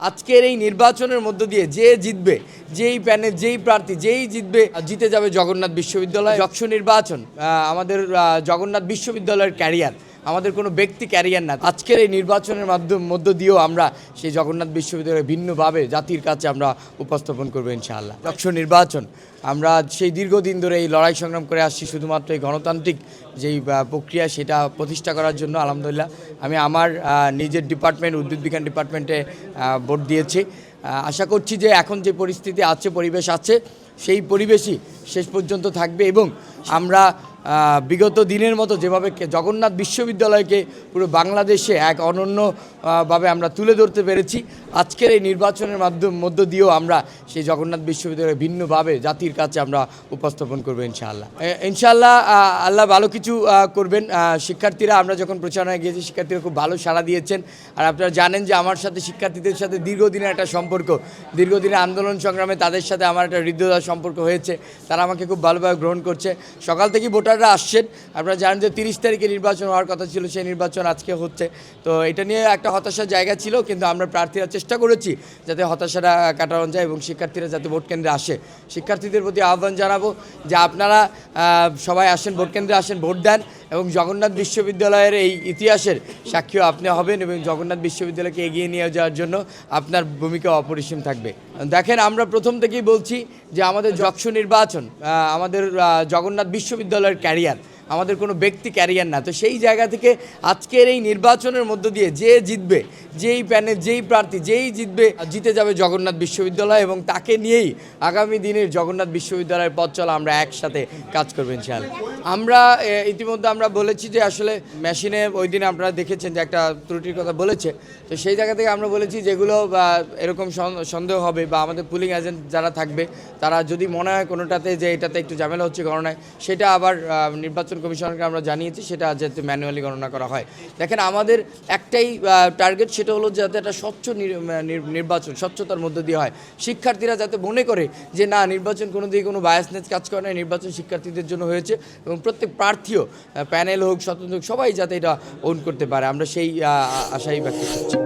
আজকের এই নির্বাচনের মধ্য দিয়ে যে জিতবে, যেই প্যানেল, যেই প্রার্থী যেই জিতবে, জিতে যাবে জগন্নাথ বিশ্ববিদ্যালয়। যক্ষ নির্বাচন আমাদের জগন্নাথ বিশ্ববিদ্যালয়ের ক্যারিয়ার, আমাদের কোনো ব্যক্তি ক্যারিয়ার না। আজকের এই নির্বাচনের মধ্য দিয়েও আমরা সেই জগন্নাথ বিশ্ববিদ্যালয়ে ভিন্নভাবে জাতির কাছে আমরা উপস্থাপন করবো ইনশাআল্লাহ। যক্ষ নির্বাচন আমরা সেই দীর্ঘদিন ধরে এই লড়াই সংগ্রাম করে আসছি শুধুমাত্র এই গণতান্ত্রিক যেই প্রক্রিয়া সেটা প্রতিষ্ঠা করার জন্য। আলহামদুলিল্লাহ আমি আমার নিজের ডিপার্টমেন্ট উদ্ভিদ বিজ্ঞান ডিপার্টমেন্টে ভোট দিয়েছি। আশা করছি যে এখন যে পরিস্থিতি আছে, পরিবেশ আছে, সেই পরিবেশই শেষ পর্যন্ত থাকবে এবং আমরা বিগত দিনের মতো যেভাবে জগন্নাথ বিশ্ববিদ্যালয়কে পুরো বাংলাদেশে এক অনন্যভাবে আমরা তুলে ধরতে পেরেছি, আজকের এই নির্বাচনের মধ্য দিয়েও আমরা সেই জগন্নাথ বিশ্ববিদ্যালয়ে ভিন্নভাবে জাতির কাছে আমরা উপস্থাপন করবো ইনশাআল্লাহ। ইনশাআল্লাহ আল্লাহ ভালো কিছু করবেন। শিক্ষার্থীরা, আমরা যখন প্রচারণায় গিয়েছি শিক্ষার্থীরা খুব ভালো সাড়া দিয়েছেন। আর আপনারা জানেন যে আমার সাথে শিক্ষার্থীদের সাথে দীর্ঘদিনের একটা সম্পর্ক, দীর্ঘদিনের আন্দোলন সংগ্রামে তাদের সাথে আমার একটা হৃদয়দার সম্পর্ক হয়েছে। তারা আমাকে খুব ভালোভাবে গ্রহণ করছে। সকাল থেকেই ভোটাররা আসছেন। আপনারা জানেন যে 30 তারিখে নির্বাচন হওয়ার কথা ছিল, সেই নির্বাচন আজকে হচ্ছে। তো এটা নিয়ে একটা হতাশার জায়গা ছিল, কিন্তু আমরা প্রার্থীরা চেষ্টা করেছি যাতে হতাশাটা কাটানো যায় এবং শিক্ষার্থীরা যাতে ভোট কেন্দ্রে আসে। শিক্ষার্থীদের প্রতি আহ্বান জানাবো যে আপনারা সবাই আসেন, ভোট কেন্দ্রে আসেন, ভোট দেন এবং জগন্নাথ বিশ্ববিদ্যালয়ের এই ইতিহাসের সাক্ষী আপনি হবেন এবং জগন্নাথ বিশ্ববিদ্যালয়কে এগিয়ে নিয়ে যাওয়ার জন্য আপনার ভূমিকা অপরিসীম থাকবে। দেখেন, আমরা প্রথম থেকেই বলছি যে আমাদের যক্ষ নির্বাচন আমাদের জগন্নাথ বিশ্ববিদ্যালয়ের ক্যারিয়ার, আমাদের কোনো ব্যক্তি ক্যারিয়ার না। তো সেই জায়গা থেকে আজকের এই নির্বাচনের মধ্য দিয়ে যে জিতবে, যেই প্যানেল, যেই প্রার্থী যেই জিতবে, জিতে যাবে জগন্নাথ বিশ্ববিদ্যালয় এবং তাকে নিয়েই আগামী দিনের জগন্নাথ বিশ্ববিদ্যালয়ের পথ চলা আমরা একসাথে কাজ করবো ইনশাআল্লাহ। আমরা ইতিমধ্যে আমরা বলেছি যে আসলে মেশিনে ওই দিন আপনারা দেখেছেন যে একটা ত্রুটির কথা বলেছে। তো সেই জায়গা থেকে আমরা বলেছি যেগুলো এরকম সন্দেহ হবে বা আমাদের পুলিং এজেন্ট যারা থাকবে তারা যদি মনে হয় কোনোটাতে যে এটাতে একটু ঝামেলা হচ্ছে গণনায়, সেটা আবার নির্বাচন কমিশনকে আমরা জানিয়েছি, সেটা যাতে ম্যানুয়ালি গণনা করা হয়। দেখেন, আমাদের একটাই টার্গেট, সেটা হলো যাতে একটা স্বচ্ছ নির্বাচন স্বচ্ছতার মধ্যে দিয়ে হয়। শিক্ষার্থীরা যাতে মনে করে যে না, নির্বাচন কোনো দিকে কোনো বায়াসনেস কাজ করে না, নির্বাচন শিক্ষার্থীদের জন্য হয়েছে এবং প্রত্যেক প্রার্থীও, প্যানেল হোক, স্বতন্ত্র হোক, সবাই যাতে এটা ওন করতে পারে, আমরা সেই আশাই ব্যক্ত করছি।